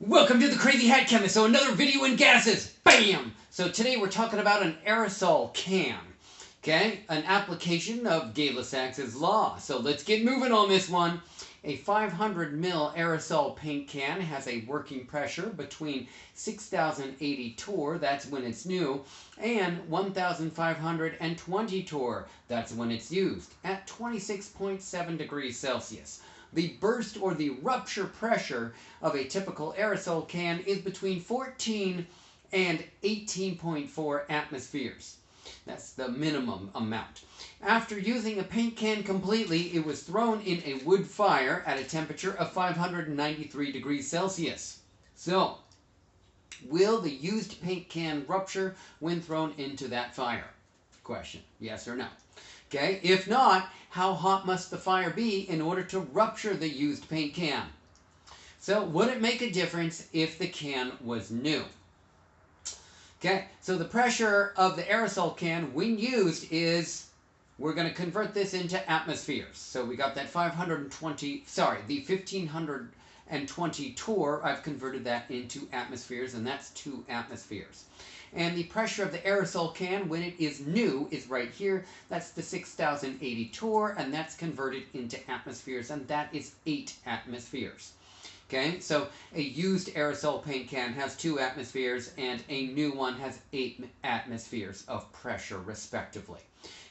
Welcome to the Crazy Hat Chemist. So another video in gases. Bam! So today we're talking about an aerosol can. Okay, an application of Gay-Lussac's law. So let's get moving on this one. A 500 ml aerosol paint can has a working pressure between 6,080 torr, that's when it's new, and 1,520 torr, that's when it's used, at 26.7 degrees Celsius. The burst or the rupture pressure of a typical aerosol can is between 14 and 18.4 atmospheres. That's the minimum amount. After using a paint can completely, it was thrown in a wood fire at a temperature of 593 degrees Celsius. So, will the used paint can rupture when thrown into that fire? Question, yes or no? Okay, if not, how hot must the fire be in order to rupture the used paint can? So, would it make a difference if the can was new? Okay, so the pressure of the aerosol can when used is, we're going to convert this into atmospheres. So we got that the 1520 torr, I've converted that into atmospheres, and that's 2 atmospheres. And the pressure of the aerosol can when it is new is right here. That's the 6,080 torr, and that's converted into atmospheres, and that is 8 atmospheres. Okay, so a used aerosol paint can has 2 atmospheres, and a new one has 8 atmospheres of pressure, respectively.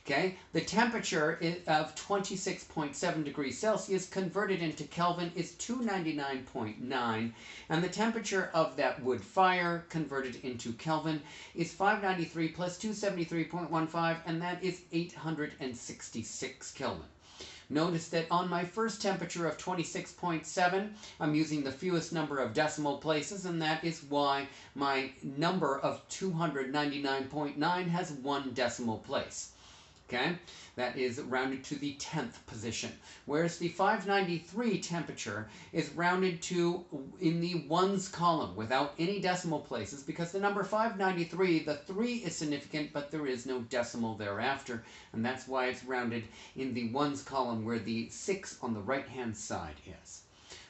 Okay, the temperature of 26.7 degrees Celsius converted into Kelvin is 299.9, and the temperature of that wood fire converted into Kelvin is 593 plus 273.15, and that is 866 Kelvin. Notice that on my first temperature of 26.7, I'm using the fewest number of decimal places, and that is why my number of 299.9 has 1 decimal place. Okay, that is rounded to the 10th position, whereas the 593 temperature is rounded to in the ones column without any decimal places, because the number 593, the 3 is significant, but there is no decimal thereafter, and that's why it's rounded in the ones column where the 6 on the right hand side is.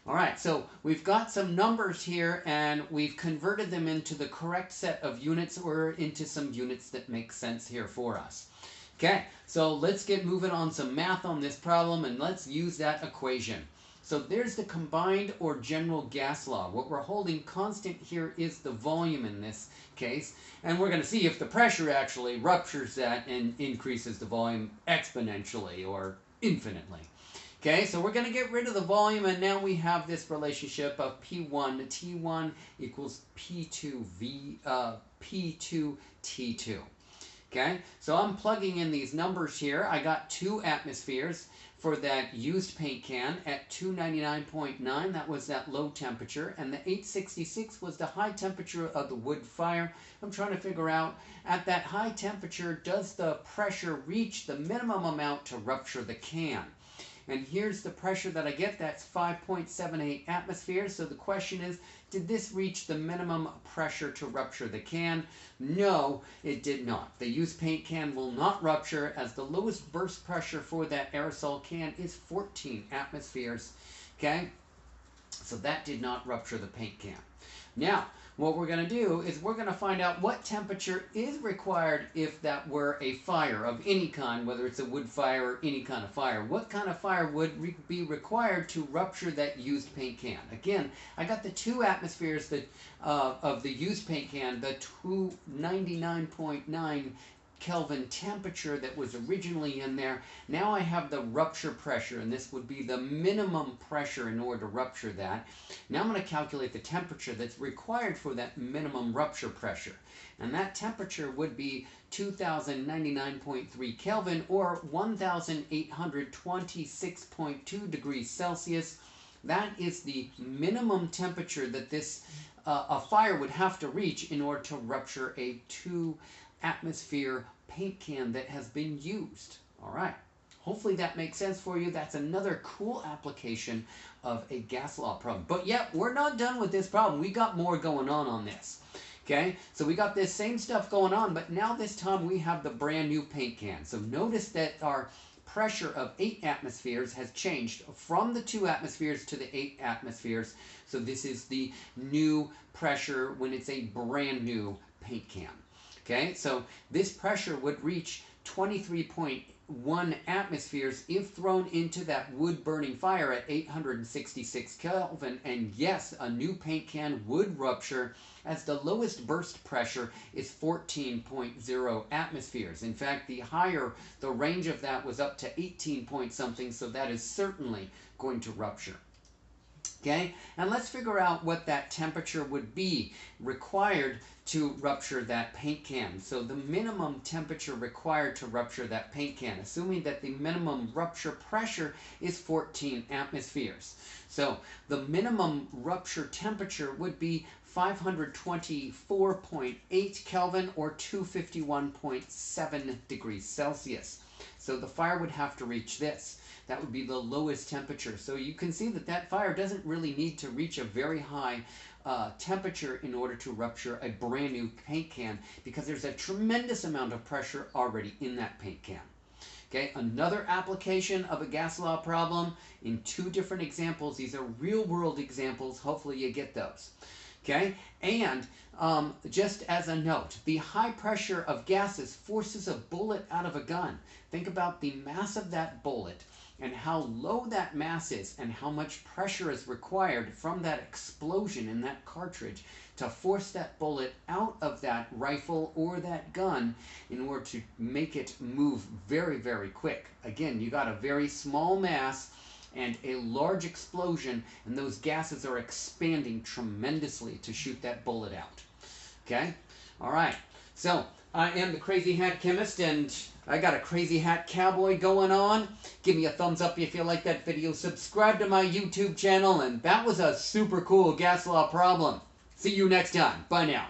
Alright, so we've got some numbers here, and we've converted them into the correct set of units, or into some units that make sense here for us. Okay, so let's get moving on some math on this problem, and let's use that equation. So there's the combined or general gas law. What we're holding constant here is the volume in this case, and we're going to see if the pressure actually ruptures that and increases the volume exponentially or infinitely. Okay, so we're going to get rid of the volume, and now we have this relationship of P1 to T1 equals P2 T2. Okay, so I'm plugging in these numbers here. I got 2 atmospheres for that used paint can at 299.9. That was that low temperature. And the 866 was the high temperature of the wood fire. I'm trying to figure out, at that high temperature, does the pressure reach the minimum amount to rupture the can? And here's the pressure that I get. That's 5.78 atmospheres. So the question is, did this reach the minimum pressure to rupture the can? No, it did not. The used paint can will not rupture, as the lowest burst pressure for that aerosol can is 14 atmospheres. Okay, so that did not rupture the paint can. Now, what we're going to do is we're going to find out what temperature is required if that were a fire of any kind, whether it's a wood fire or any kind of fire. What kind of fire would be required to rupture that used paint can? Again, I got the 2 atmospheres that, of the used paint can, the 299.9 Kelvin temperature that was originally in there. Now I have the rupture pressure, and this would be the minimum pressure in order to rupture that. Now I'm going to calculate the temperature that's required for that minimum rupture pressure, and that temperature would be 2099.3 Kelvin, or 1826.2 degrees Celsius. That is the minimum temperature that this a fire would have to reach in order to rupture a 2 atmosphere paint can that has been used. All right, hopefully that makes sense for you. That's another cool application of a gas law problem. But yet, we're not done with this problem. We got more going on this. Okay, so we got this same stuff going on, but now this time we have the brand new paint can. So notice that our pressure of 8 atmospheres has changed from the 2 atmospheres to the 8 atmospheres. So this is the new pressure when it's a brand new paint can. Okay, so this pressure would reach 23.1 atmospheres if thrown into that wood burning fire at 866 Kelvin, and yes, a new paint can would rupture, as the lowest burst pressure is 14.0 atmospheres. In fact, the higher, the range of that was up to 18 point something, so that is certainly going to rupture. Okay, and let's figure out what that temperature would be required to rupture that paint can. So the minimum temperature required to rupture that paint can, assuming that the minimum rupture pressure is 14 atmospheres. So the minimum rupture temperature would be 524.8 Kelvin or 251.7 degrees Celsius. So the fire would have to reach this. That would be the lowest temperature. So you can see that that fire doesn't really need to reach a very high temperature in order to rupture a brand new paint can, because there's a tremendous amount of pressure already in that paint can. Okay, another application of a gas law problem in 2 different examples. These are real world examples. Hopefully you get those. Okay, and just as a note, the high pressure of gases forces a bullet out of a gun. Think about the mass of that bullet and how low that mass is and how much pressure is required from that explosion in that cartridge to force that bullet out of that rifle or that gun in order to make it move very, very quick. Again, you got a very small mass and a large explosion, and those gases are expanding tremendously to shoot that bullet out. Okay? All right. So I am the Crazy Hat Chemist, and I got a Crazy Hat Cowboy going on. Give me a thumbs up if you like that video. Subscribe to my YouTube channel, and that was a super cool gas law problem. See you next time. Bye now.